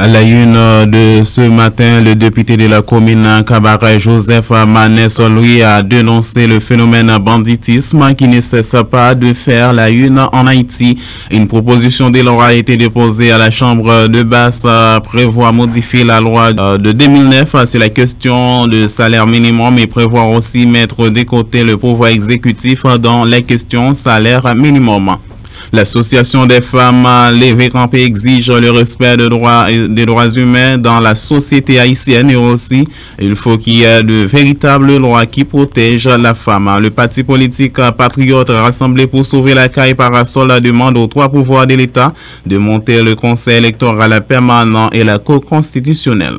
À la une de ce matin, le député de la commune Cabaret, Joseph Manès, lui, a dénoncé le phénomène banditisme qui ne cesse pas de faire la une en Haïti. Une proposition de loi a été déposée à la Chambre de Basse, prévoit modifier la loi de 2009 sur la question de salaire minimum et prévoir aussi mettre de côté le pouvoir exécutif dans les questions salaire minimum. L'association des femmes Levé Campé exige le respect des droits humains dans la société haïtienne et aussi il faut qu'il y ait de véritables lois qui protègent la femme. Le parti politique patriote rassemblé pour sauver la caille parasol demande aux trois pouvoirs de l'État de monter le conseil électoral permanent et la cour constitutionnelle.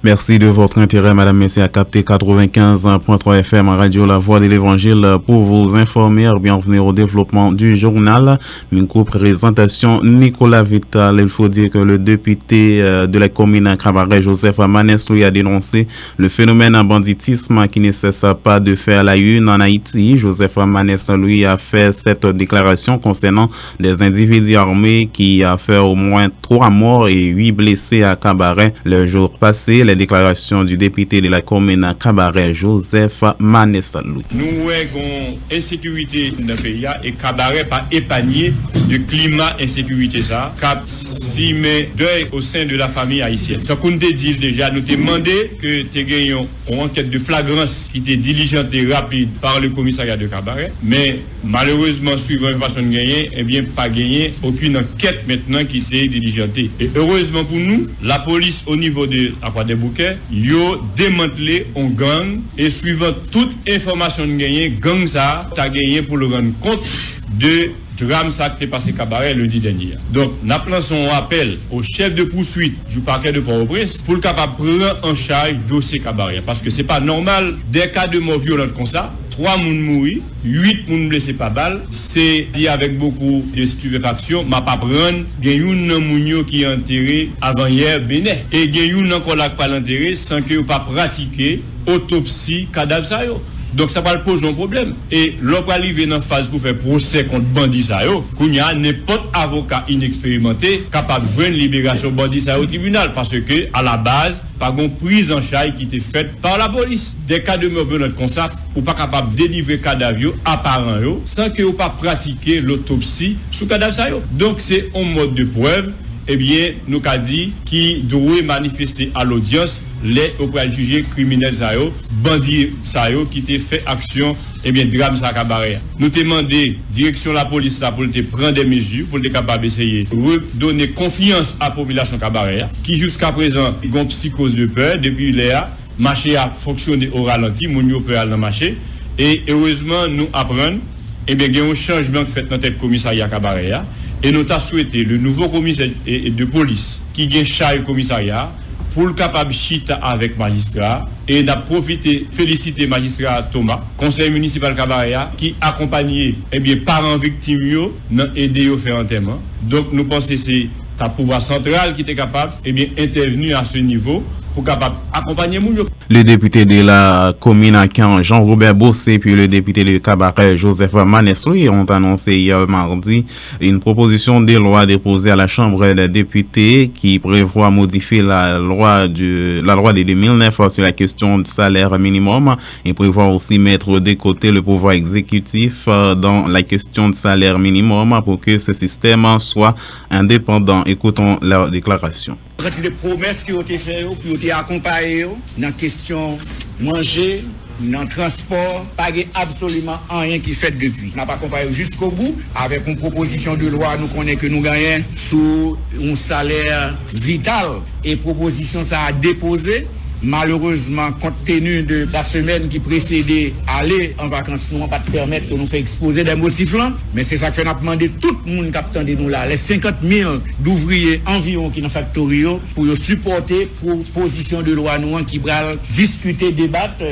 Merci de votre intérêt, madame, messieurs, à capter 95.3 FM Radio La Voix de l'Évangile pour vous informer. Bienvenue au développement du journal. Une co-présentation Nicolas Vital. Il faut dire que le député de la commune Cabaret, Joseph Manès, lui a dénoncé le phénomène banditisme qui ne cesse pas de faire la une en Haïti. Joseph Manès, lui, a fait cette déclaration concernant des individus armés qui a fait au moins 3 morts et 8 blessés à Cabaret le jour passé. Les déclarations du député de la commune Cabaret, Joseph Manès. Nous avons insécurité dans le pays et Cabaret pas épargné de climat insécurité ça, cap si mais deuil au sein de la famille haïtienne. Ce qu'on te dit déjà, nous te demandé que tu gagnes une enquête de flagrance qui était diligente et rapide par le commissariat de Cabaret, mais malheureusement suivant une façon de gagner, eh bien pas gagné aucune enquête maintenant qui était diligentée. Et heureusement pour nous, la police au niveau de Bouquet, yo démantelé un gang et suivant toute information de gagné, gang ça t'a gagné pour le rendre compte de drame ça qui s'est passé Cabaret lundi dernier. Donc, nous lançons un appel au chef de poursuite du parquet de Port-au-Prince pour le capable prendre en charge dossier Cabaret. Parce que c'est pas normal, des cas de mort violente comme ça, 3 moun mouri, 8 moun blessés par balle, c'est dit avec beaucoup de stupéfaction, m'a pas prendre, gen yon nan moun yo qui est enterré avant hier Bénin. Et gen yon encore là pas l'enterré sans que yon pas pratiqué autopsie cadavre ça yo. Donc ça va poser un problème. Et l'on va arriver dans phase pour faire procès contre bandit ça yo. Kounya n'importe avocat inexpérimenté capable de joindre libération bandit ça au tribunal parce que à la base pas une prise en charge qui était faite par la police. Des cas de mort violente comme ça, ou pas capable de délivrer cadavre apparent yo sans que ou pas pratiquer l'autopsie sur cadavre ça yo. Donc c'est un mode de preuve. Eh bien, nous avons dit qui doit manifester à l'audience les auprès juger criminels bandits qui ont fait action eh bien drame ça Cabaret. Nous demandé direction la police là pour te prendre des mesures pour être capable d'essayer redonner confiance à la population Cabaret qui jusqu'à présent ont une psychose de peur depuis là marché a fonctionné au ralenti, moun yo peut aller dans marché et heureusement nous apprenons eh bien il y a un changement fait dans tête commissariat Cabaret. Et nous avons souhaité le nouveau commissaire de police qui vient charger le commissariat pour le capable chita avec magistrat et n'a profité féliciter magistrat Thomas, conseil municipal Cabaret qui accompagnait eh bien parents victimes yo dans aider au faire enterrement. Donc nous pensons que c'est ta pouvoir central qui était capable eh bien intervenir à ce niveau pour capable accompagner moun yo. Le député de la commune à Caen, Jean-Robert Bossé, puis le député de Cabaret, Joseph Manès, ont annoncé hier mardi une proposition de loi déposée à la Chambre des députés qui prévoit modifier la loi de 2009 sur la question du salaire minimum et prévoit aussi mettre de côté le pouvoir exécutif dans la question du salaire minimum pour que ce système soit indépendant. Écoutons la déclaration. Des promesses qui ont été faites, qui ont été accompagnées dans la question manger, dans le transport, pas absolument rien qui fait depuis. On n'a pas accompagné jusqu'au bout avec une proposition de loi, nous connaissons que nous gagnons sous un salaire vital et proposition ça a déposé. Malheureusement, compte tenu de la semaine qui précédait aller en vacances, nous ne pas permettre de nous faire exposer des motifs là. Mais c'est ça que nous avons demandé tout le monde qui attendait nous là, les 50 000 d'ouvriers environ qui dans factory pour supporter proposition de loi nous qui va discuter, débattre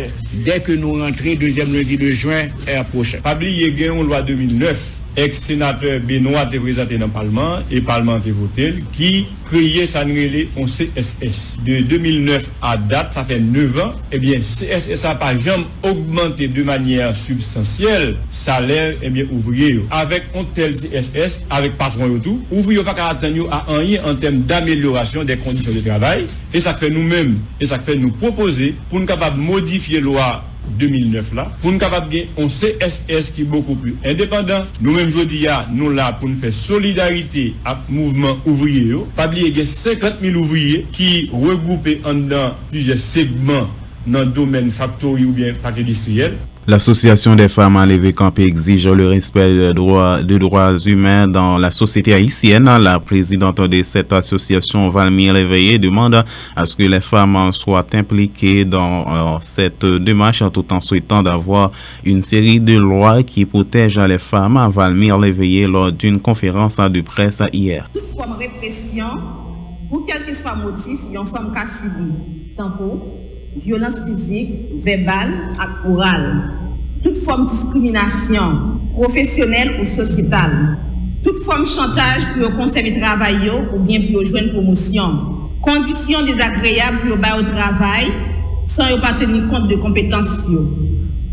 dès que nous rentrons deuxième lundi de juin prochain. Pas oublier une loi 2009 ex-sénateur Benoît te présenté dans le Parlement et le Parlement a voté qui créait ça on CSS. De 2009 à date, ça fait 9 ans, eh bien CSS n'a pas jamais augmenté de manière substantielle salaire ouvrier. Avec un tel CSS, avec patron et tout, ouvrier pas qu'à attendre à rien en termes d'amélioration des conditions de travail. Et ça fait nous-mêmes, et ça fait nous proposer pour nous capables de modifier la loi 2009 là, pour nous capables de un CSS qui est beaucoup plus indépendant. Nous-mêmes, je dis, nous là pour nous faire solidarité avec le mouvement ouvrier. Pas oublier qu'il y a 50 000 ouvriers qui regroupés dans plusieurs segments dans le domaine factory ou bien paquet industriel. L'Association des femmes à lever campé exige le respect des droits humains dans la société haïtienne. La présidente de cette association, Valmir Léveillé, demande à ce que les femmes soient impliquées dans cette démarche tout en souhaitant d'avoir une série de lois qui protègent les femmes. Valmir Léveillé lors d'une conférence de presse hier. Toute forme de répression, pour quel que soit le motif, il y a une femme qui a subi tempo, violence physique, verbale et orale. Toute forme de discrimination professionnelle ou sociétale. Toute forme de chantage pour conserver travail ou bien pour joindre promotion. Conditions désagréables pour au travail sans ne pas tenir compte de compétences.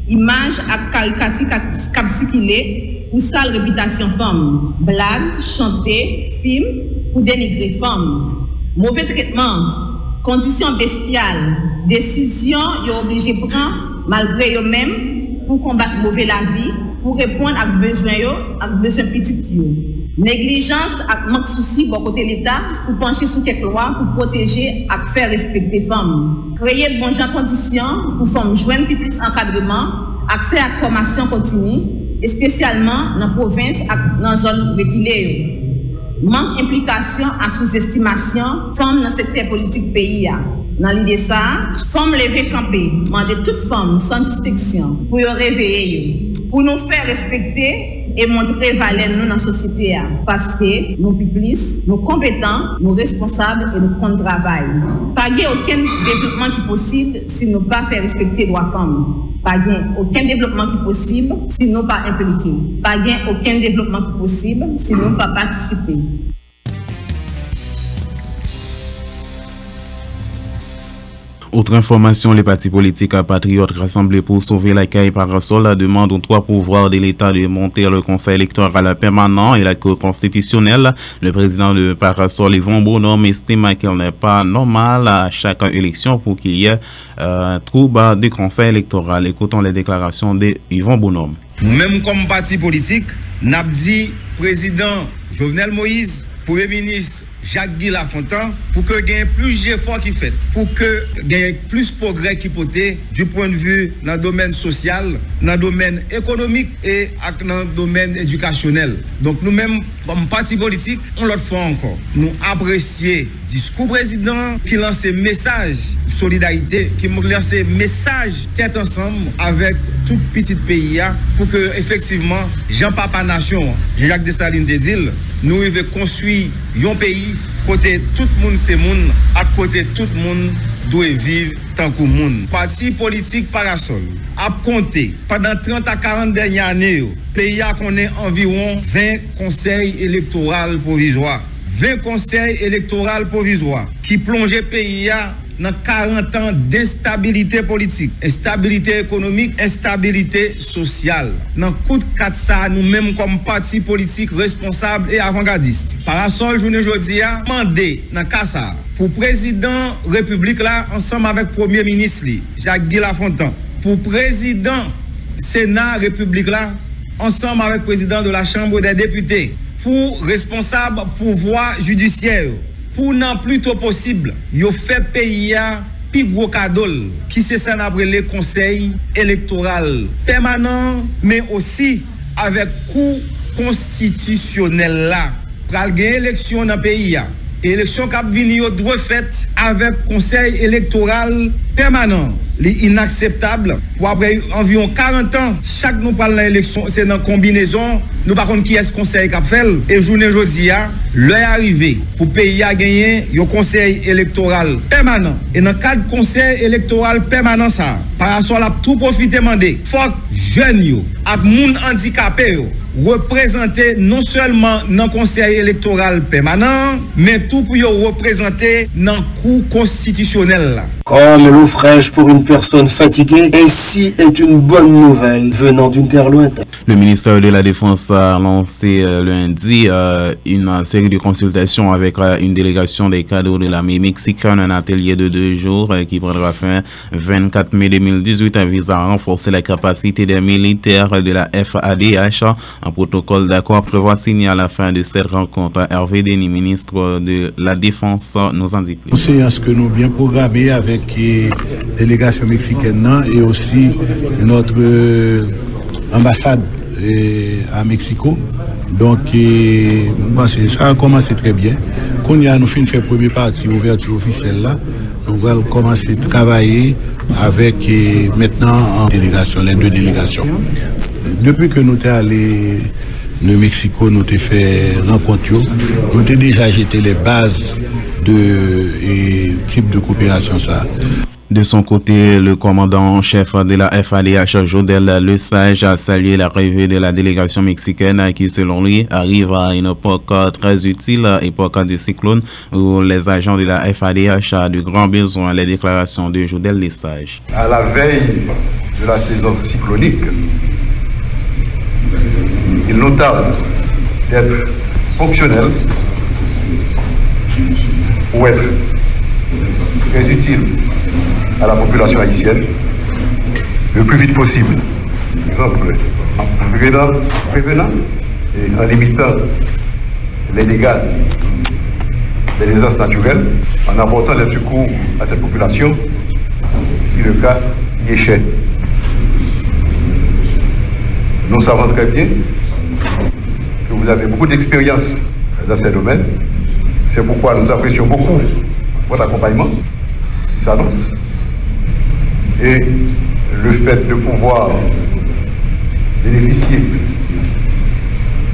Images et caricatures qui circulent pour sale réputation femme. Blagues, chanter, films pour dénigrer femmes. Mauvais traitement. Conditions bestiales, décisions obligés de prendre malgré eux-mêmes pour combattre mauvais la vie, pour répondre à besoins petits. Négligence et manque de souci pour côté l'État pour pencher sur quelques lois pour protéger et faire respecter les femmes. Créer de bonnes conditions pour femmes joindre plus encadrement, accès à la formation continue, et spécialement dans la province et dans la zone reculée. Manque d'implication à sous-estimation, femmes dans le secteur politique pays. Dans l'idée ça, femmes levées campées, demander toutes femmes sans distinction pour y réveiller, pour nous faire respecter et montrer valeur nous dans la société. Parce que nous plus, nous compétents, nous responsables et nous comptons travail. Pas aucun développement qui est possible si nous ne pas faire respecter les droits femmes. Pas aucun développement qui est possible si nous ne pas impliqués. Pas aucun développement qui est possible si nous ne pas participer. Autre information, les partis politiques patriotes rassemblés pour sauver la caille Parasol demandent aux 3 pouvoirs de l'État de monter le conseil électoral permanent et la Cour constitutionnelle. Le président de Parasol, Yvon Bonhomme, estime qu'il n'est pas normal à chaque élection pour qu'il y ait trouble du conseil électoral. Écoutons les déclarations de Yvon Bonhomme. Nous-mêmes comme parti politique, nous avons dit président Jovenel Moïse, Premier ministre Jacques-Guy Lafontaine, pour que il y ait plus d'efforts qui fait, pour que il y ait plus de progrès qui porté du point de vue dans le domaine social, dans le domaine économique et dans le domaine éducationnel. Donc nous-mêmes, comme parti politique, on l'autre fois encore, nous apprécions le discours président qui lance un message de solidarité, qui lance un message tête ensemble avec tout petit pays pour que effectivement Jean-Papa Nation, Jacques Dessalines des Îles, nous devons construire un pays côté tout le monde c'est monde, à côté tout le monde doit vivre tant que monde. Parti politique Parasol a compté pendant 30 à 40 dernières années, le pays a connu environ 20 conseils électoraux provisoires. 20 conseils électoraux provisoires qui plongeaient le pays dans 40 ans d'instabilité politique, instabilité économique, instabilité sociale. Dans le coup de 4 ça, nous-mêmes comme parti politique responsable et avant-gardiste. Parasol, journée aujourd'hui, a demandé dans Kassa pour président République là, ensemble avec Premier ministre Jacques-Guy Lafontaine, pour président Sénat République là, ensemble avec président de la Chambre des députés, pour responsable pouvoir judiciaire, pour non plus tôt possible, yo fait payer plus gros cadeau qui c'est ça après les conseils électoraux permanents, mais aussi avec cour constitutionnel là pral gen élection dans pays a. Élection qui vini yo doit fait avec conseil électoral permanent. L'inacceptable pour après environ 40 ans chaque nous parle l'élection c'est dans combinaison nous par contre qui est ce conseil qui a fait et journée aujourd'hui l'heure arrivé pour pays à gagner un conseil électoral permanent et dans cadre conseil électoral permanent ça Parasol a tout profité demander faut jeunes yo ak moun handicapé yo représenter non seulement dans le conseil électoral permanent, mais tout pour représenter dans le cour constitutionnel. Comme l'eau fraîche pour une personne fatiguée, ainsi est une bonne nouvelle venant d'une terre lointaine. Le ministère de la Défense a lancé lundi une série de consultations avec une délégation des cadres de l'armée mexicaine, un atelier de 2 jours qui prendra fin 24 mai 2018 visant à renforcer la capacité des militaires de la FADH. Un protocole d'accord prévoit signer à la fin de cette rencontre. Hervé Denis, ministre de la Défense, nous en dit plus. Une séance que nous bien programmée avec la délégation mexicaine et aussi notre ambassade à Mexico. Donc, ça a commencé très bien. Quand nous avons fait la première partie ouverture officielle là, nous allons commencer à travailler avec maintenant en délégation, les 2 délégations. Depuis que nous sommes allés au Mexico, nous avons fait rencontre, nous avons déjà jeté les bases de type de coopération ça. De son côté, le commandant en chef de la FADH, Jodel Lesage, a salué l'arrivée de la délégation mexicaine qui, selon lui, arrive à une époque très utile, époque de cyclone, où les agents de la FADH ont de grands besoins. Les déclarations de Jodel Lesage. À la veille de la saison cyclonique, il nous tarde d'être fonctionnel pour être très utile à la population haïtienne le plus vite possible. Par exemple, en prévenant et en limitant les dégâts des désastres naturels, en apportant des secours à cette population, si le cas y échec. Nous savons très bien que vous avez beaucoup d'expérience dans ces domaines. C'est pourquoi nous apprécions beaucoup votre accompagnement qui s'annonce. Et le fait de pouvoir bénéficier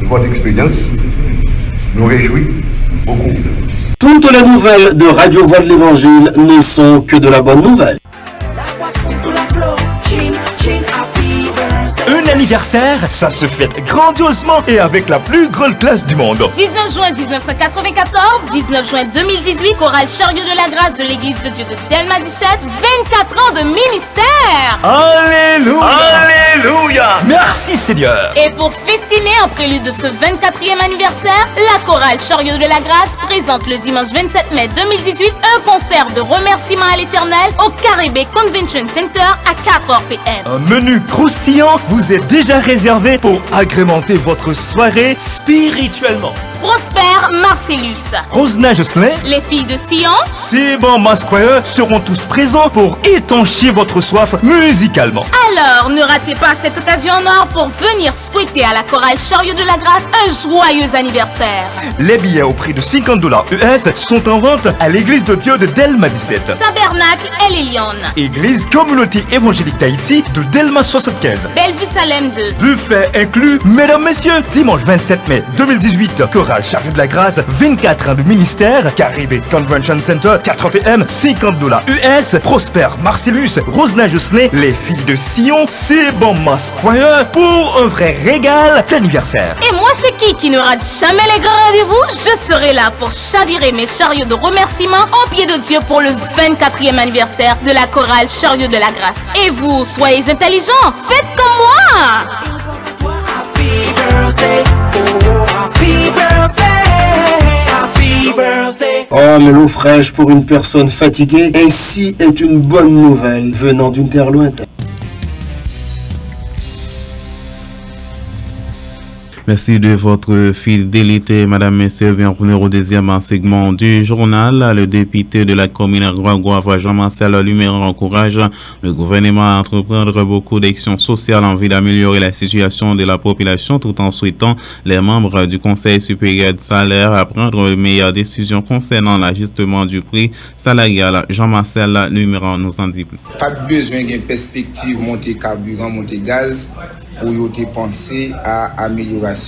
de votre expérience nous réjouit beaucoup. Toutes les nouvelles de Radio Voix de l'Évangile ne sont que de la bonne nouvelle. Un anniversaire, ça se fête grandiosement et avec la plus grande classe du monde. 19 juin 1994, 19 juin 2018, chorale Chariot de la Grâce de l'Église de Dieu de Delma 17, 24 ans de ministère. Alléluia! Alléluia! Merci Seigneur. Et pour festiner en prélude de ce 24e anniversaire, la chorale Chariot de la Grâce présente le dimanche 27 mai 2018 un concert de remerciement à l'Éternel au Caribé Convention Center à 4h PM. Un menu croustillant vous est déjà réservé pour agrémenter votre soirée spirituellement. Prosper Marcellus, Rosna Jocelyn, les filles de Sion, Sibon Masquire seront tous présents pour étancher votre soif musicalement. Alors, ne ratez pas cette occasion en or pour venir souhaiter à la chorale Chariot de la Grâce un joyeux anniversaire. Les billets au prix de $50 US sont en vente à l'église de Dieu de Delma 17. Tabernacle El Elyon. Église Communauté Évangélique d'Haïti de Delma 75. Bellevue Salem 2. Buffet inclus, mesdames, messieurs, dimanche 27 mai 2018, chorale Chariot de la Grâce, 24 ans de ministère, Caribé Convention Center, 4 PM, $50 US, Prosper Marcellus, Rosna Jocelyn, les filles de Sion, Sibon Masquire pour un vrai régal d'anniversaire. Et moi, chez qui ne rate jamais les grands rendez-vous, je serai là pour chavirer mes chariots de remerciement au pied de Dieu pour le 24e anniversaire de la chorale Chariot de la Grâce. Et vous, soyez intelligents, faites comme moi. Happy birthday, oh, happy birthday, happy birthday. Comme l'eau fraîche pour une personne fatiguée, ainsi est une bonne nouvelle venant d'une terre lointaine. Merci de votre fidélité, Madame, Messieurs. Bienvenue au deuxième segment du journal. Le député de la commune Grand-Goâve, Jean-Marcel Luméran, encourage le gouvernement à entreprendre beaucoup d'actions sociales en vue d'améliorer la situation de la population tout en souhaitant les membres du Conseil supérieur de salaire à prendre les meilleures décisions concernant l'ajustement du prix salarial. Jean-Marcel Luméran nous en dit plus. Pas besoin d'une perspective montée carburant, montée gaz pour penser à amélioration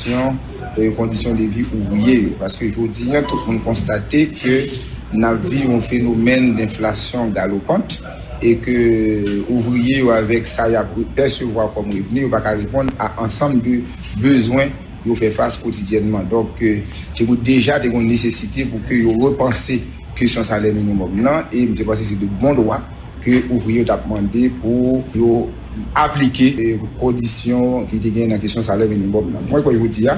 des conditions de vie ouvrières. Parce que je vous dis, tout le monde constate que nous avons un phénomène d'inflation galopante et que ouvriers avec ça, il y a percevoir comme revenu, il va répondre à un ensemble de besoins ils font face quotidiennement. Donc, je vous déjà une nécessité pour que vous repensiez question salaire minimum là, et je pense que c'est de bon droit que ouvrier t'a demandé pour appliquer les conditions qui dégainent dans la question salaire minimum là. Moi, quand je vous dis, le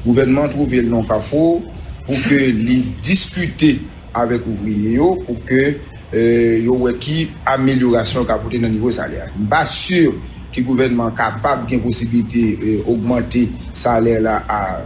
gouvernement trouve le nom qu'il faut pour que les discuter avec ouvriers pour que yo qui amélioration qu'a porté dans niveau salaire. Pas sûr que le gouvernement capable de possibilité augmenter salaire là à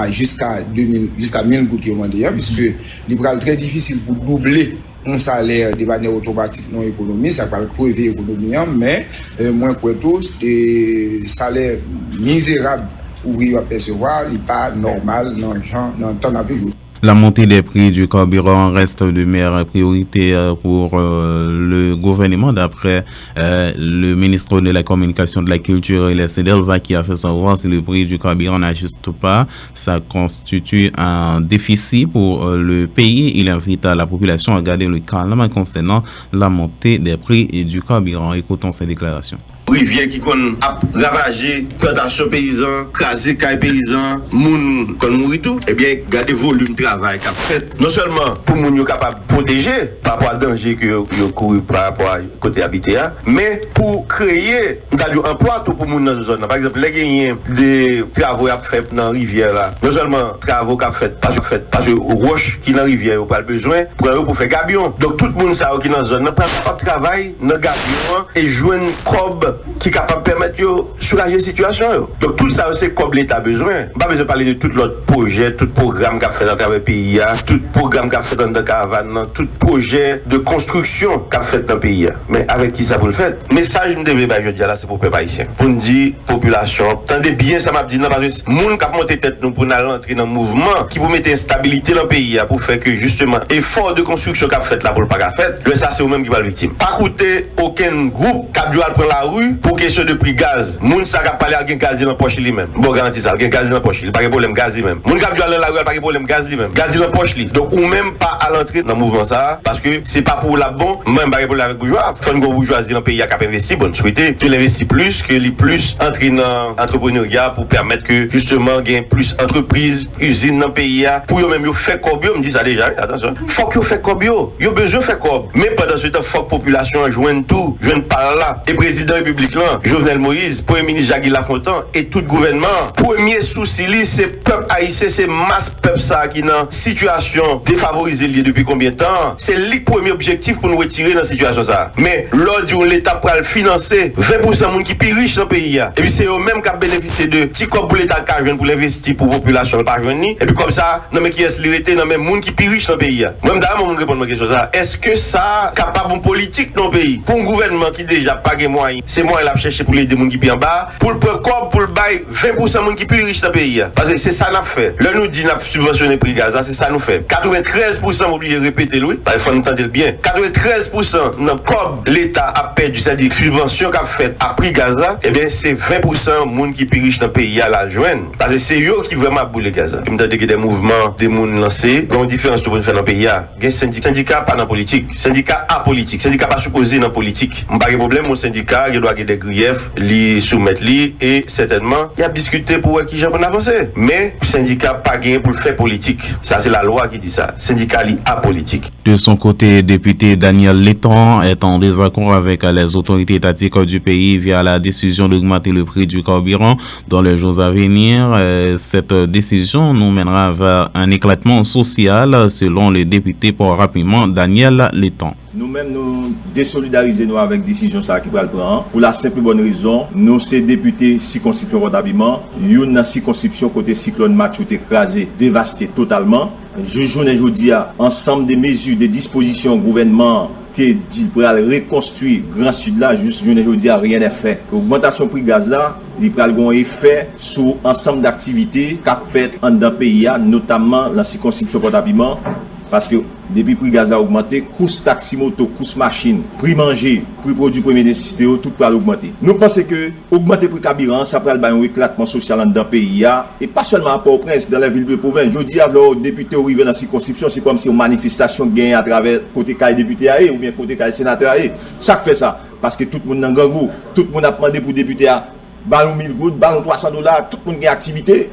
jusqu'à 1000 gouttes qui ont demandé, puisque il est très difficile pour doubler un salaire de manière automatique non économique, ça va crever l'économie, mais moins pour tous, des salaires misérables ouvriers à percevoir, il n'est pas normal dans le temps à vivre. La montée des prix du carburant reste de meilleure priorité pour le gouvernement, d'après le ministre de la Communication, de la Culture et la CEDELVA, qui a fait savoir si le prix du carburant n'ajuste pas, ça constitue un déficit pour le pays. Il invite la population à garder le calme concernant la montée des prix du carburant. Écoutons ces déclarations. Rivière qui a ravagé plantation paysan, crasé caille paysan, moun kon mouri tout, eh bien, gardez volume de travail qu'a fait. Non seulement pour moun yo capable protéger par rapport à danger que yo couru par rapport à côté habité, mais pour créer un emploi tout pour moun dans zone. Par exemple, les gagner des travaux à fait dans rivière là. Non seulement travaux qu'a fait parce que roche qui dans rivière pas besoin pour faire gabion. Donc tout le monde ça qui dans zone n'a pas de travail dans gabion et joindre cob qui est capable de permettre de soulager la situation. Donc tout ça, c'est comme l'État a besoin. Pas besoin de parler de tout l'autre projet, tout programme qu'a fait dans le pays, tout programme qu'a fait dans le caravane, tout projet de construction qu'a fait dans le pays. Mais avec qui ça vous le faites? Message que je devais dire là, c'est pour le peuple haïtien. Pour nous dire, population, attendez bien, ça m'a dit, non, parce que les gens qui ont monté tête nous pour entrer dans le mouvement, qui vous mettre instabilité dans le pays, pour faire que justement, effort de construction qu'a fait là pour le pas qu'a fait, ça c'est vous-même qui va le victime. Pas coûter aucun groupe qui a dû prendre la rue pour question de prix gaz. Moun sa ka parler avec gaz dans poche lui même. Bon garantie ça, gaz dans poche, il pas de problème gaz lui même. Moun ka dû aller dans la rue, pas de problème gaz lui même. Gaz dans poche lui. Donc ou même pas à l'entrée dans le mouvement ça parce que c'est pas pour la bon, même pas de problème avec bourgeois. Faut une bourgeoisie dans le pays qui a investi, bonne souhaiter, tu l'investis plus que les plus entrer dans l'entrepreneuriat pour permettre que justement gain plus entreprises, usines dans le pays pour eux même yo fait cobio, me dit ça déjà, attention. Faut que yo fait cobio, yo besoin faire cob. Mais pendant ce temps faut que population joigne tout, joigne par là. Et président République là, Jovenel Moïse, Premier ministre Jacques Lafontaine et tout le gouvernement, premier souci c'est peuple haïtien, c'est masse peuple ça qui dans situation défavorisée depuis combien de temps? C'est le premier objectif pour nous retirer dans la situation ça. Mais lors où l'État pour le financer 20% de monde qui plus riche dans le pays et puis c'est eux même qui bénéficié de petit corps pour l'État pour l'investir pour la population pas jeune et puis comme ça non mais qui est l'irrité dans même monde qui plus riche dans le pays. Même d'ailleurs me répondre à question ça. Est-ce que ça capable de politique dans le pays pour un gouvernement qui déjà pas de moyens, c'est moi il a cherché pour les gens qui sont en bas, pour le corps, pour le bail, 20% de gens qui plus riches dans le pays. Parce que c'est ça qu'on a fait. Là, nous dit qu'on a subventionné le prix gaz, c'est ça nous fait. 93% obligé de répéter, oui. Il faut entendre bien. 93% dans le corps, l'État a perdu, c'est-à-dire subvention qu'a fait à prix gaz, eh bien, c'est 20% de gens qui plus riches dans le pays à la joindre. Parce que c'est eux qui vraiment boule le gaz. Comme t'as dit que des mouvements, des gens lancés, il y a une différence pour faire dans le pays. Il y a syndicat pas dans la politique. Syndicat apolitique. Syndicat pas supposé dans la politique. Pas de problème, mon syndicat, il doit avoir des griefs, li soumettre li et certainement il a discuté pour qui j'ai avancer. Mais le syndicat pas gagné pour le faire politique. Ça c'est la loi qui dit ça. Syndicat li apolitique. De son côté, député Daniel Letton est en désaccord avec les autorités étatiques du pays via la décision d'augmenter le prix du carburant dans les jours à venir. Cette décision nous mènera vers un éclatement social selon le député pour rapidement Daniel Letton. Nous-mêmes, nous désolidarisons avec la décision ça qui va le prendre. Pour la simple bonne raison, nous, ces députés circonscription Haut-Habillement, une dans circonscription côté cyclone Mathieu écrasé, dévasté totalement. Je dis ensemble des mesures, des dispositions gouvernement dit pour reconstruire Grand Sud là, juste je dis rien n'est fait. L'augmentation prix gaz là, il va avoir un effet sur ensemble d'activités qu'a fait dans le pays, notamment la circonscription Haut-Habillement. Parce que depuis le prix gaz a augmenté, coût taxi moto, coût machine, prix manger, prix produit premier nécessité, tout va augmenter. Nous pensons que augmenter le prix carburant, ça peut avoir un éclatement social dans le pays, et pas seulement à Port-au-Prince, dans la ville de province. Je dis à nos députés arrivés dans la circonscription, c'est comme si une manifestation gagne à travers côté cas député ou bien côté cas sénateur. Ça fait ça. Parce que tout le monde dans gangou, tout le monde a demandé pour député à ballon 1000 gouttes, ballon $300, tout le monde a activité.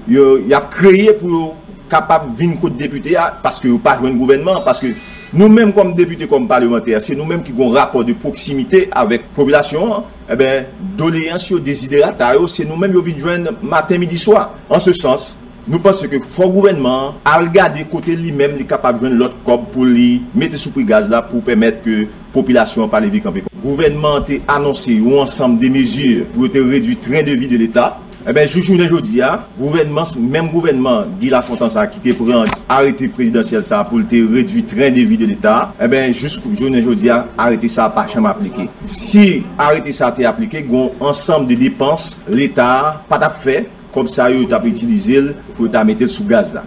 y a créé pour capable de venir contre député parce que pas jouer un gouvernement, parce que nous-mêmes comme députés, comme parlementaires, c'est nous-mêmes qui avons un rapport de proximité avec la population. Eh bien, doléances, désidérata, c'est nous-mêmes qui venons joindre matin, midi, soir. En ce sens, nous pensons que le gouvernement a regardé côté lui-même, il est capable de joindre l'autre corps pour lui mettre sous prix gaz là pour permettre que la population parle vite. Le gouvernement a annoncé un ensemble de mesures pour réduire le train de vie de l'État. Eh bien, aujourd'hui, même gouvernement, Guy Lafontaine, qui te prend arrêté présidentiel ça pour te réduire le train de vie de l'État, eh bien, jusqu'aujourd'hui, arrêter ça pas jamais appliqué. Si arrêter ça a été appliqué, un ensemble de dépenses, l'État pas fait. Comme ça, il a utilisé pour mettre sous gaz là.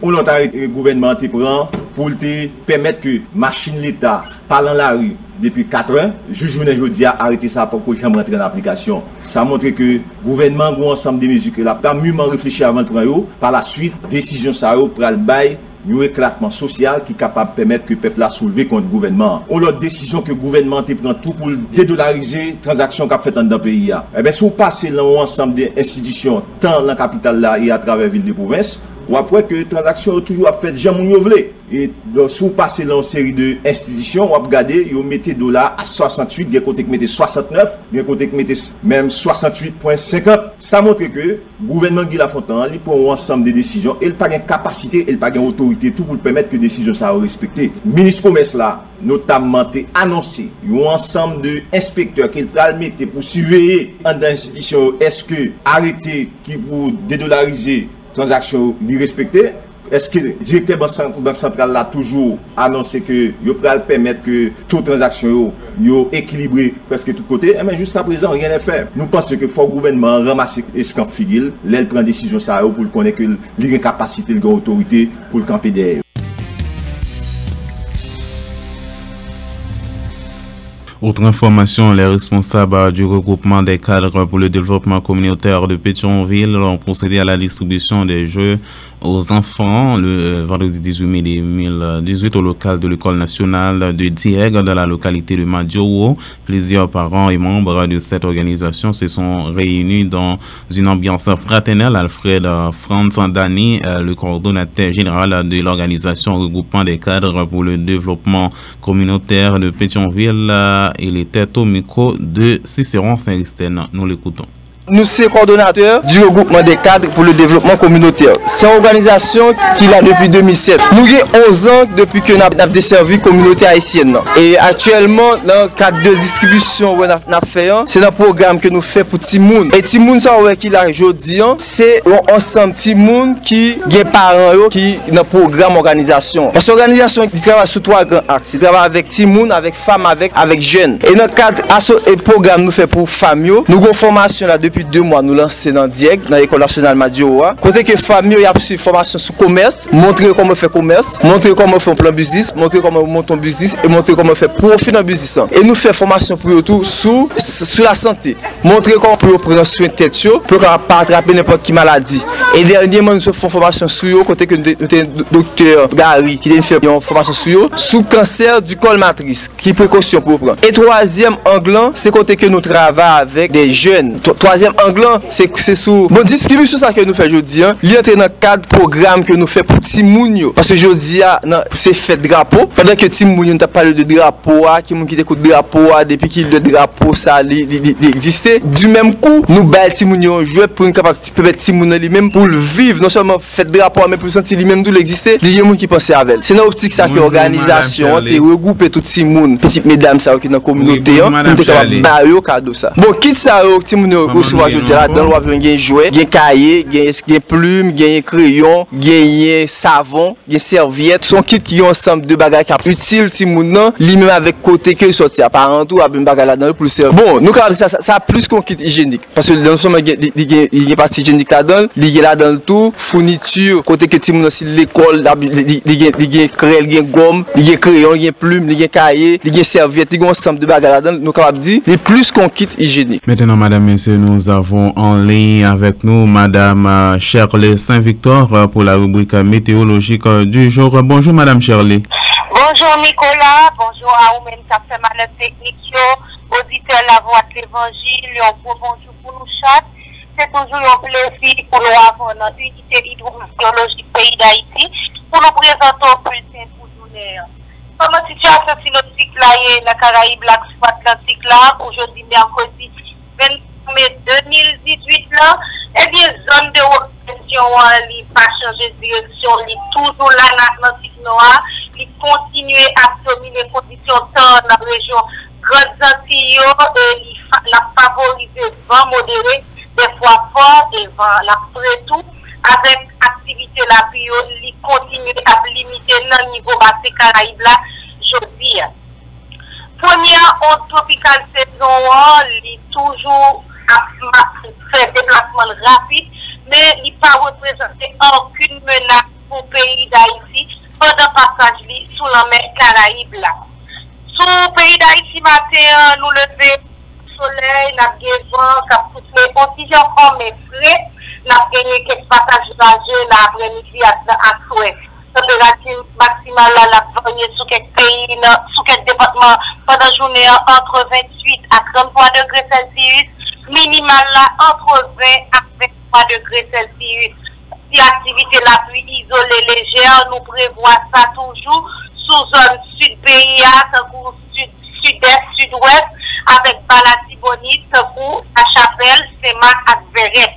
On a le gouvernement te prend pour te permettre que machine l'État parle dans la rue depuis 4 ans, aujourd'hui a arrêté ça pour que jamais rentrer en application. Ça montre que le gouvernement a un ensemble de mesures que la pas mûrement réfléchi avant de prendre. Par la suite, décision ça pour le bail. Un éclatement social qui est capable de permettre que le peuple a soulevé contre le gouvernement. On a décision que le gouvernement prend tout pour dédollariser les transactions qu'a faites dans le pays. Eh bien, si vous passez dans l'ensemble des institutions, tant dans la capitale là et à travers la ville de province, ou après que les transactions ont toujours fait jamais voulu. Et si vous passez dans une série d'institutions, vous regardez, vous mettez $ à 68, il y a côté qui mettez 69, il y a côté qui mettez même 68,50. Ça montre que le gouvernement Guy Lafontaine, il prend un ensemble de décisions, il n'a pas de capacité, il n'a pas d'autorité, tout pour permettre que les décisions soient respectées. Le ministre Commerce là, notamment, a annoncé un ensemble d'inspecteurs qu'il va mettre pour surveiller dans l'institution, est-ce que arrêter qui pour dédollariser transactions respectées. Est-ce que le directeur de la Banque centrale a toujours annoncé que il va permettre que toutes les transactions soient équilibrées presque de tous côtés? Mais jusqu'à présent, rien n'est fait. Nous pensons que le gouvernement ramasse les scamps figues, il prend des décisions pour connaître qu'il a une capacité, une autorité pour le camper derrière. Autre information, les responsables du regroupement des cadres pour le développement communautaire de Pétionville ont procédé à la distribution des jeux aux enfants le vendredi 18 mai 2018 au local de l'école nationale de Dieg dans la localité de Madiowo. Plusieurs parents et membres de cette organisation se sont réunis dans une ambiance fraternelle. Alfred Franz Dani, le coordonnateur général de l'organisation regroupement des cadres pour le développement communautaire de Pétionville, il était au micro de Cicéron Saint-Christène. Nous l'écoutons. Nous sommes coordonnateurs du regroupement des cadres pour le développement communautaire. C'est une organisation qui est là depuis 2007. Nous avons 11 ans depuis que nous avons desservi la communauté haïtienne. Et actuellement, dans le cadre de distribution que nous avons fait, c'est un programme que nous faisons pour Timoun. Et Timoun, qui est aujourd'hui, c'est un ensemble de Timoun qui ont parents qui sont dans le programme organisation. Parce que l'organisation travaille sur 3 grands axes. Il travaille avec Timoun, avec femmes, avec jeunes. Et dans le cadre de programme nous fait pour femmes, nous avons une formation là depuis 2 mois, nous lançons dans Dieg, dans l'école nationale Madiowo. Côté que famille, il y a une formation sur commerce, montrer comment faire commerce, montrer comment faire un plan business, montrer comment monter un business et montrer comment faire profit dans le business. Et nous faisons formation pour eux tout sur la santé, montrer comment pour prendre soin de tête, pour ne pas attraper n'importe quelle maladie. Et dernièrement, nous faisons formation sur eux, côté que nous docteur Gary qui a fait une formation sur eux, sous cancer du col matrice, qui est précaution pour prendre. Et troisième angle, c'est côté que nous travaillons avec des jeunes. Troisième angle, c'est sous bon distribution ça que nous faisons aujourd'hui. Il est dans le cadre programme que nous faisons pour Timounio. Parce que aujourd'hui, c'est fait drapeau. Pendant que Timounio n'a pas parlé de drapeau, qui écoute drapeau depuis qu'il le drapeau ça existait. Du même coup, nous baillons Timounio jouer pour une capacité permettre Timounio lui-même pour le vivre, non seulement fait drapeau, mais pour sentir lui-même d'où l'existait. Il y a des gens qui pensaient à elle. C'est dans l'optique ça que l'organisation a regroupé tout Timoun, petites mesdames ça qui dans la communauté, pour être capable de bailler cadeau ça. Bon, quitte ça, Timounio recevoir je dirais dans le il y a jouet, il y a cahier, il y a plume, il y a crayon, il y a savon, il y a serviette. Son kit qui ont ensemble de bagages qui sont utiles Timoun lui-même avec côté que sorti apparent tout avec un bagage là-dedans pour le servir. Bon, nous ça a plus qu'un kit hygiénique parce que dans sommes il y a partie hygiénique là-dedans, il y a là-dedans tout, fourniture côté que Timoun aussi l'école, il y a crayon, il y a gomme, il y a crayon, il y a plume, il y a cahier, il y a serviette, il y a ensemble de bagages là-dedans, nous capable dire, il plus qu'un kit hygiénique. Maintenant madame messieurs, nous avons en ligne avec nous Madame Shirley Saint-Victor pour la rubrique météorologique du jour. Bonjour Madame Shirley. Bonjour Nicolas, bonjour à vous-même, ça fait mal technique, auditeur la voix de l'évangile, un gros bonjour pour nous chaque. c'est toujours un plaisir pour nous avoir notre unité hydrométéorologique pays d'Haïti pour nous présenter un bulletin pour journée. Comme la situation synoptique là est la Caraïbe, l'Atlantique là, aujourd'hui mercredi 25 mai 2018 là, eh bien, zone de obtention, il pas changer de direction, il toujours là dans l'Atlantique Noir, il continue à dominer les conditions de temps dans la région Grande Antilles et il la favoriser vent modéré, des fois fort et vent la tout, avec activité la pluie, il continue à limiter le niveau basse Caraïbe là, jeudi. Première onde tropicale saison, il toujours fait déplacement rapide, mais il ne pas représenter aucune menace pour le pays d'Haïti pendant passage sous la mer Caraïbe là. Sous le pays d'Haïti matin, nous levons le soleil, nous avons vent, nous avons soufflé oxygène formé frais, nous avons gagné quelques passages nageurs l'après-midi à souhait. Température maximale là, la varié sous quelques pays, sous quelques départements pendant la journée entre 28 à 33 degrés Celsius. Minimal là entre 20 à 23 degrés Celsius. Si activité la pluie isolée légère, nous prévoit ça toujours sous zone sud pays, sud-est, sud-ouest, avec Balatibonite, pour la Chapelle, Semac et Verret.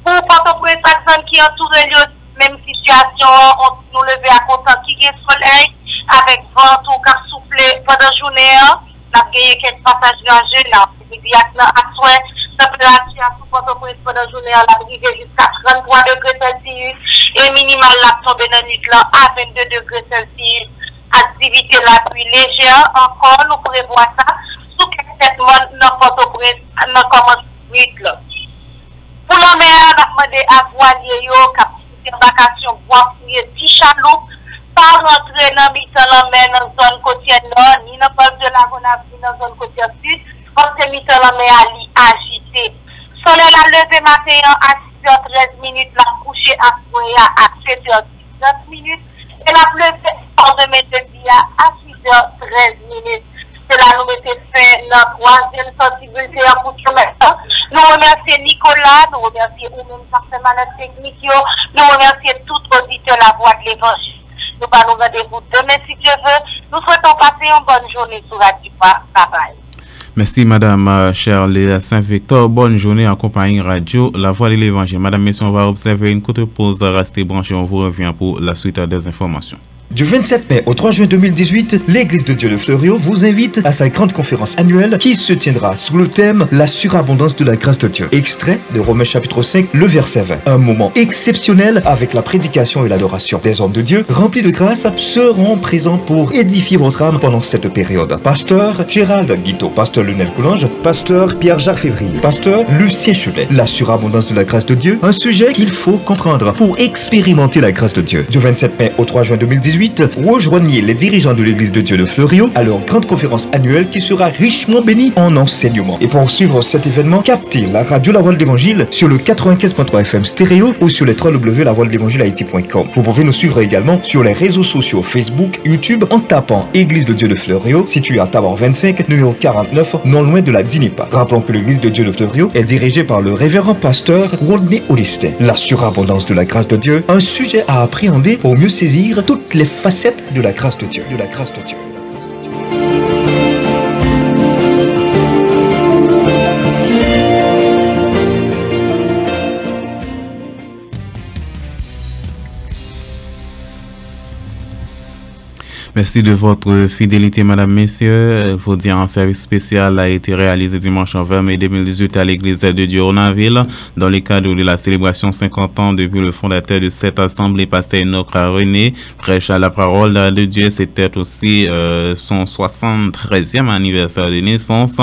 Pour Port-au-Prince, personne qui entoure le même situation, on nous lever à contact qui est soleil, avec vent ou cap soufflé pendant la journée, nous avons gagné quelques passages nageurs, là, à souhait. Température à Port-au-Prince pendant la journée, elle a arrivé jusqu'à 33 degrés Celsius et minimal la tombe dans la nuit là à 22 degrés Celsius. Activité la pluie légère, encore nous prévoit ça sous quelques mois dans Port-au-Prince, dans commence nuit là. Pour la mer, on a demandé à voilier capacité d'embarcation, bois fouiller, petit chaloupe, pas rentrer dans la mer dans la zone côtière nord, ni dans le golfe de la Gonave, ni dans la zone côtière sud. Parce que la mer agité. Soleil la levé matin à 6h13 minutes, la coucher à 7h19 minutes, et la levé en de midi à 6h13 minutes. C'est là nous mettons fin notre troisième sensibilité pour tout maintenant. Nous remercions Nicolas, nous remercions vous-même forcément notre technique, nous remercions tout auditeur la voix de l'évangile. Nous allons nous rendez-vous demain si Dieu veut. Nous souhaitons passer une bonne journée sur Radio Bye. Merci Madame Shirley Saint-Victor. Bonne journée en compagnie Radio La Voix de l'Évangile. Madame, messieurs, on va observer une courte pause. Restez branchés, on vous revient pour la suite des informations. Du 27 mai au 3 juin 2018, l'Église de Dieu de Fleuriot vous invite à sa grande conférence annuelle qui se tiendra sous le thème La surabondance de la grâce de Dieu. Extrait de Romains chapitre 5, le verset 20. Un moment exceptionnel avec la prédication et l'adoration. Des hommes de Dieu remplis de grâce seront présents pour édifier votre âme pendant cette période. Pasteur Gérald Guiteau, Pasteur Lionel Coulange, Pasteur Pierre-Jacques Février, Pasteur Lucien Chulet. La surabondance de la grâce de Dieu, un sujet qu'il faut comprendre pour expérimenter la grâce de Dieu. Du 27 mai au 3 juin 2018, rejoignez les dirigeants de l'Église de Dieu de Fleuriot à leur grande conférence annuelle qui sera richement bénie en enseignement. Et pour suivre cet événement, captez la radio La Voix de l'Évangile sur le 95.3 FM stéréo ou sur les www.lavoixdelévangile.com. Vous pouvez nous suivre également sur les réseaux sociaux Facebook, YouTube en tapant Église de Dieu de Fleuriot, située à Tabar 25, numéro 49, non loin de la Dinipa. Rappelons que l'Église de Dieu de Fleuriot est dirigée par le révérend pasteur Rodney Augustin. La surabondance de la grâce de Dieu, un sujet à appréhender pour mieux saisir toutes les facettes de la grâce de Dieu. De la grâce de Dieu. Merci de votre fidélité, Madame, Messieurs. Il faut dire un service spécial a été réalisé dimanche 20 mai 2018 à l'église de Dieu Ronaville dans le cadre de la célébration 50 ans depuis le fondateur de cette assemblée, Pasteur Enoch René, prêche à la parole de Dieu. C'était aussi son 73e anniversaire de naissance.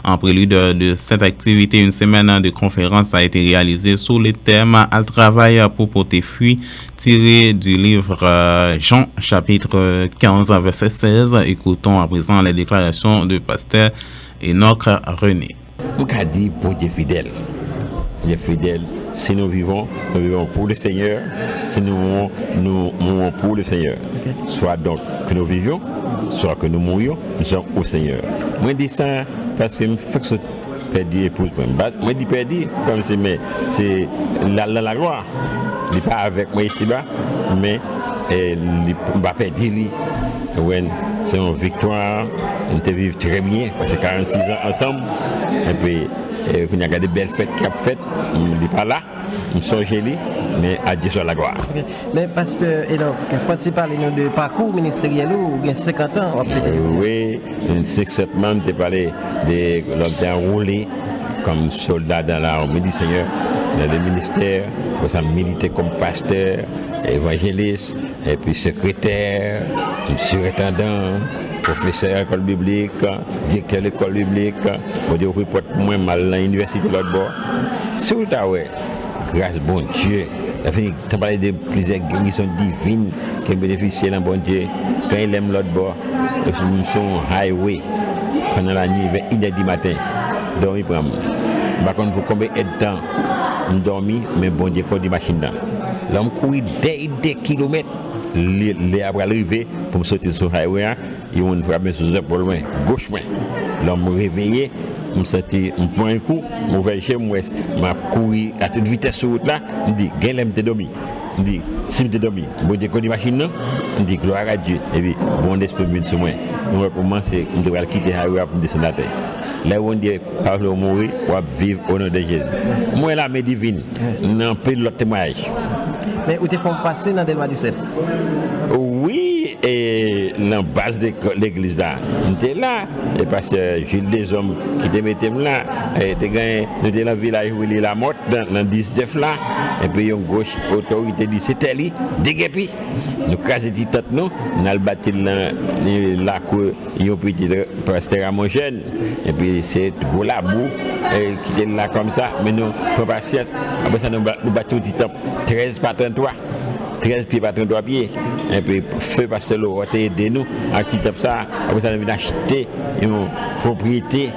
En prélude de cette activité, une semaine de conférence a été réalisée sous le thème « Al travail pour porter fruit » tiré du livre Jean chapitre 15 verset 16. Écoutons à présent les déclarations de Pasteur Enoch René. Nous avons dit pour Dieu fidèle. Dieu fidèle, si nous vivons pour le Seigneur, si nous mourons pour le Seigneur. Okay. Soit donc que nous vivions, soit que nous mourions, nous sommes au Seigneur. Moi je dis ça parce que je fais perdu épouse. Moi, dis perdu, comme c'est la gloire. Il n'est pas avec moi ici-bas, mais il ne va pas perdu. C'est une victoire, on te vive très bien, parce que 46 ans ensemble, et puis on a regardé des belles fêtes qu'il a faites, il n'est pas là, il sont gelés, mais à Dieu soit la gloire. Okay. Mais pasteur, quand tu parles de parcours ministériel, il y a 50 ans, oui, 5-7 mois, tu parlé de l'homme enrôlé comme soldat dans l'armée du Seigneur, dans le ministère, pour ça militer comme pasteur, évangéliste, et puis secrétaire, surintendant, professeur à l'école biblique, directeur de l'école biblique, on dit ouvrir porte moins mal dans l'université de l'autre bord. Si vous avez grâce bon Dieu, tu as parlé de plusieurs guérisons divines qui bénéficient d'un bon Dieu, quand il aime l'autre bord, nous sommes highway pendant la nuit vers 1h du matin. Donc il prend. Par contre, pour combien de temps on dormit, mais bon Dieu, quand il machine là. L'homme courit des kilomètres. Les après arrivé pour me sortir sur le highway, ils vont frapper sur les épaules, gauche main. L'homme me réveillé, me sorti, me prend un coup, me vais chez moi, m'a couru à toute vitesse sur route là, me dit, gain l'aime te dormi. Me dit, si te dormi, bon Dieu connaît machine là, me dit gloire à Dieu. Et puis bon esprit vient sur moi. On va commencer, on devrait quitter le highway pour descendre la terre. Là où on dit parle au mourir, on va vivre au nom de Jésus. Moi là, mes divines, n'en plus l'autre témoignage. Mais où t'es passé dans Delma 17? Oui, et dans la base de l'église là, j'étais là, et parce que Gilles des hommes qui te mettaient là, et nous étions dans le village où il est la morte, dans le 19 là, et puis une gauche autorité dit c'était lui, déguépi. Nous crasons des têtes, nous avons bâti la cour, il y a un petit pasteur à mon jeune, et puis c'est gros la boue, qui était là comme ça, mais nous, pour pas sieste, après ça nous bâtons un petit temps, 13 par 33. 13 pieds par 33 pieds. Et puis, feu pasteur l'eau, a aidé nous à petit peu ça. Après ça, nous avons acheté une propriété.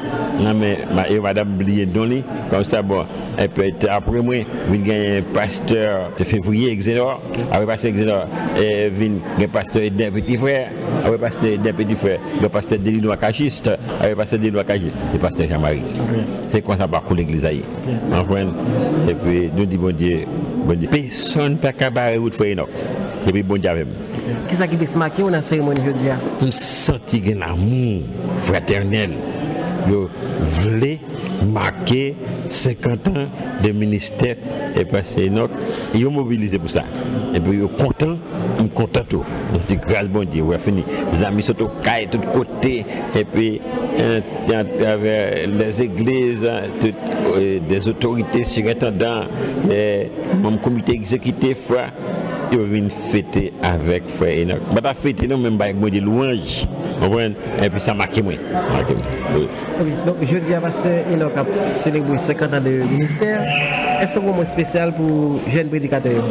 Et madame oublié donné comme ça. Bon. Et puis, après moi, il y a un pasteur de février, Xénor. Après, pasteur Xénor, il y a un pasteur d'un petit frère. Après, pasteur d'un petit frère, le pasteur Delinois Cachiste. Après, pasteur Delinois Cachiste, le pasteur Jean-Marie. C'est quoi ça parcourt l'église aïe. Et puis, nous disons, bon Dieu, personne ne peut cabaret ou de faire Enoch. Et puis, bon Dieu avec moi. Qu'est-ce qui peut se marquer dans la cérémonie aujourd'hui? Je sens un amour fraternel. Je voulais marquer 50 ans de ministère et passer Enoch. Ils ont mobilisé pour ça. Et puis, ils sont contents. Je suis content tout. Je dis grâce bon Dieu, on a fini. Les amis sont au caille, de tous côtés. Et puis, avec les églises, des autorités surintendants, mon comité exécutif, ils viennent fêter avec frère Enoch. Je vais fêter nous même avec moi des louanges. Et puis ça marque moi. Oui. Donc je dis à pasteur Enoch a célébré 50 ans de ministère. Est-ce que c'est un moment spécial pour jeunes prédicateurs?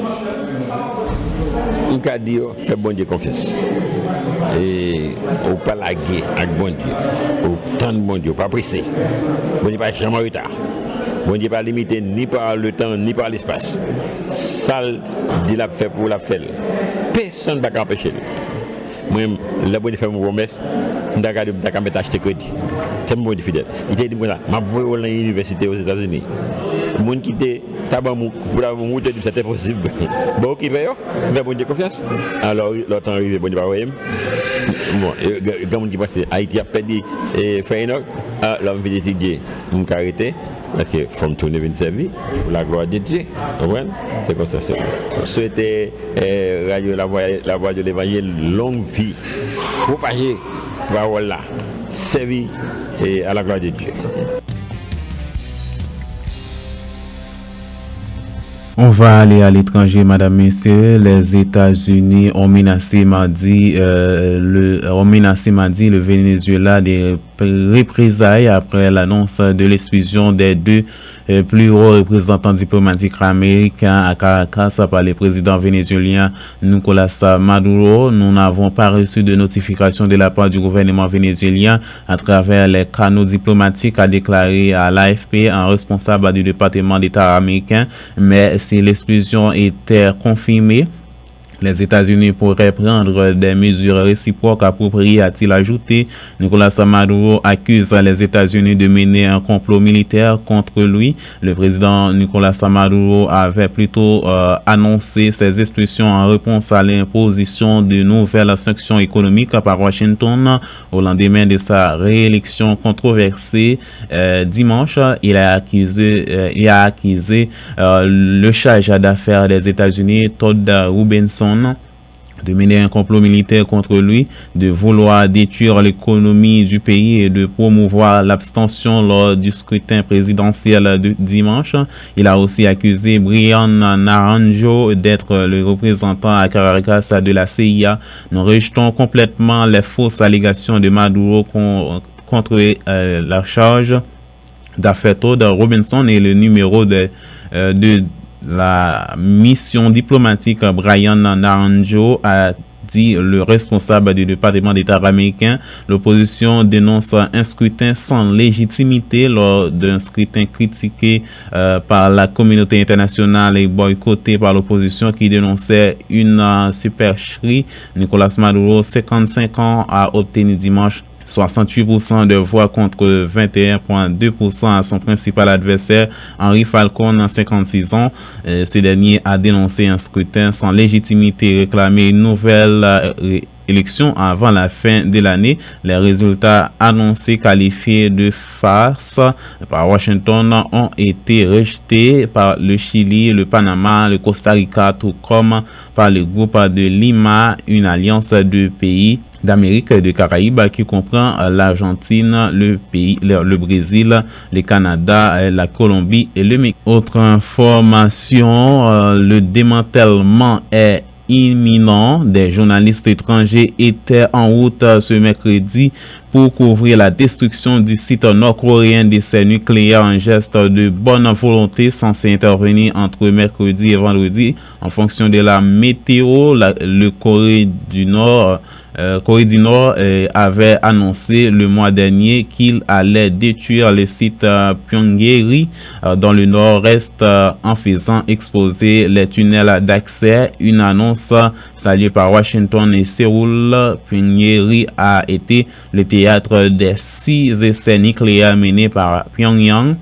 Je peux dire, fais bon Dieu confiance. Et au pas la guerre avec bon Dieu. Au temps de bon Dieu, pas pressé. Bon Dieu pas jamais en retard. Bon Dieu pas limité ni par le temps ni par l'espace. Ça dit la fait pour la faire. Personne ne va empêcher. Moi, la bonne fait mon promesse, je vais mettre acheter crédit. C'est mon fidèle. Il dit moi là, je vais aller à l'université aux États-Unis. Les gens qui étaient tabac pour la montée, c'était possible. Bon, qui paye, je vais Dieu confiance. Alors, l'autre arrivé, bon Dieu va voir. Bon, quand qui passe, Haïti a perdu et fait Enoch, l'homme vient étudier, je vais arrêter. Parce qu'il faut me tourner vers une service pour la gloire de Dieu. C'est comme ça. Je souhaite Radio la voix de l'évangile, longue vie, propager la parole là, servir à la gloire de Dieu. On va aller à l'étranger, madame, messieurs. Les États-Unis ont menacé mardi le Venezuela des représailles après l'annonce de l'expulsion des deux plus hauts représentants diplomatiques américains à Caracas par le président vénézuélien Nicolás Maduro. Nous n'avons pas reçu de notification de la part du gouvernement vénézuélien à travers les canaux diplomatiques, a déclaré à l'AFP un responsable du département d'État américain, mais si l'expulsion était confirmée, Les États-Unis pourraient prendre des mesures réciproques appropriées, a-t-il ajouté. Nicolas Maduro accuse les États-Unis de mener un complot militaire contre lui. Le président Nicolas Maduro avait plutôt annoncé ses expulsions en réponse à l'imposition de nouvelles sanctions économiques par Washington au lendemain de sa réélection controversée dimanche. Il a accusé le chargé d'affaires des États-Unis, Todd Robinson, de mener un complot militaire contre lui, de vouloir détruire l'économie du pays et de promouvoir l'abstention lors du scrutin présidentiel de dimanche. Il a aussi accusé Brian Naranjo d'être le représentant à Caracas de la CIA. Nous rejetons complètement les fausses allégations de Maduro contre la charge d'affaires. Todd Robinson et le numéro de la mission diplomatique Brian Naranjo, a dit le responsable du département d'État américain. L'opposition dénonce un scrutin sans légitimité lors d'un scrutin critiqué par la communauté internationale et boycotté par l'opposition qui dénonçait une supercherie. Nicolas Maduro, 55 ans, a obtenu dimanche 68% de voix contre 21,2% à son principal adversaire Henry Falcon, 56 ans. Ce dernier a dénoncé un scrutin sans légitimité et réclamé une nouvelle élection avant la fin de l'année. Les résultats annoncés qualifiés de farce par Washington ont été rejetés par le Chili, le Panama, le Costa Rica, tout comme par le groupe de Lima, une alliance de pays d'Amérique et de Caraïbes qui comprend l'Argentine, le Brésil, le Canada, la Colombie et le Mexique. Autre information, le démantèlement est imminent. Des journalistes étrangers étaient en route ce mercredi pour couvrir la destruction du site nord-coréen d'essais nucléaires, un geste de bonne volonté censé intervenir entre mercredi et vendredi en fonction de la météo. Le Corée du Nord avait annoncé le mois dernier qu'il allait détruire le site Pyongyeri dans le nord-est en faisant exploser les tunnels d'accès. Une annonce saluée par Washington et Séoul. Pyongyeri a été le théâtre des 6 essais nucléaires menés par Pyongyang.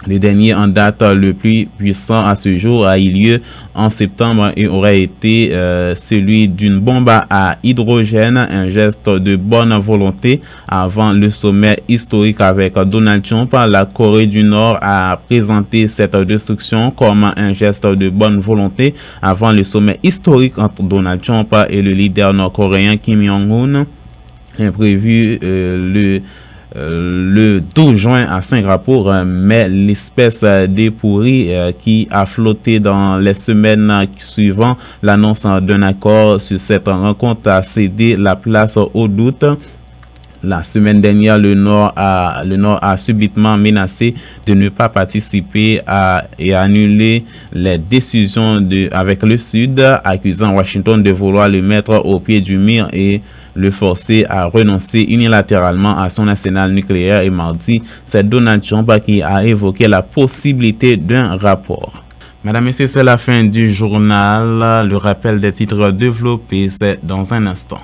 Le dernier en date le plus puissant à ce jour a eu lieu en septembre et aurait été celui d'une bombe à hydrogène, un geste de bonne volonté avant le sommet historique avec Donald Trump. La Corée du Nord a présenté cette destruction comme un geste de bonne volonté avant le sommet historique entre Donald Trump et le leader nord-coréen Kim Jong-un, prévu le 12 juin à Singapour, mais l'espèce dépourrie qui a flotté dans les semaines suivant l'annonce d'un accord sur cette rencontre a cédé la place au doute. La semaine dernière, le Nord a subitement menacé de ne pas participer et annuler les décisions avec le Sud, accusant Washington de vouloir le mettre au pied du mur et le forcer à renoncer unilatéralement à son arsenal nucléaire. Et mardi, c'est Donald Trump qui a évoqué la possibilité d'un rapport. Mesdames et messieurs, c'est la fin du journal. Le rappel des titres développés, c'est dans un instant.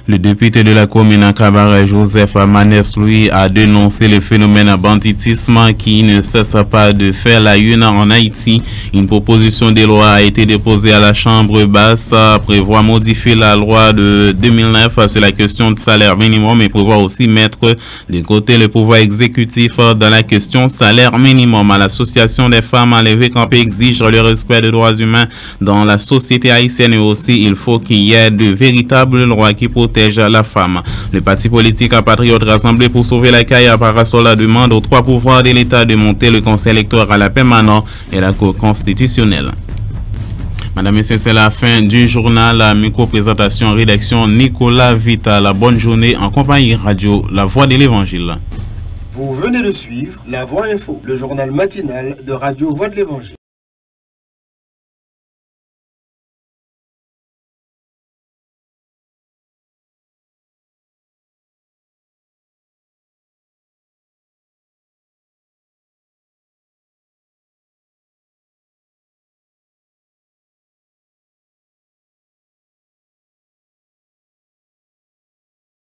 Le député de la commune Cabaret, Joseph Manès, lui, a dénoncé le phénomène banditisme qui ne cesse pas de faire la une en Haïti. Une proposition de loi a été déposée à la Chambre basse, prévoit modifier la loi de 2009 sur la question de salaire minimum et prévoit aussi mettre de côté le pouvoir exécutif dans la question salaire minimum. L'Association des femmes enlevées campées exige le respect des droits humains dans la société haïtienne et aussi il faut qu'il y ait de véritables lois qui protègent la femme. Le parti politique Patriote rassemblé pour sauver la caille à Parasola demande aux trois pouvoirs de l'État de monter le conseil électoral permanent et la Cour constitutionnelle. Madame, Messieurs, c'est la fin du journal. La micro-présentation, rédaction Nicolas Vita. La bonne journée en compagnie radio La Voix de l'Évangile. Vous venez de suivre La Voix Info, le journal matinal de Radio Voix de l'Évangile.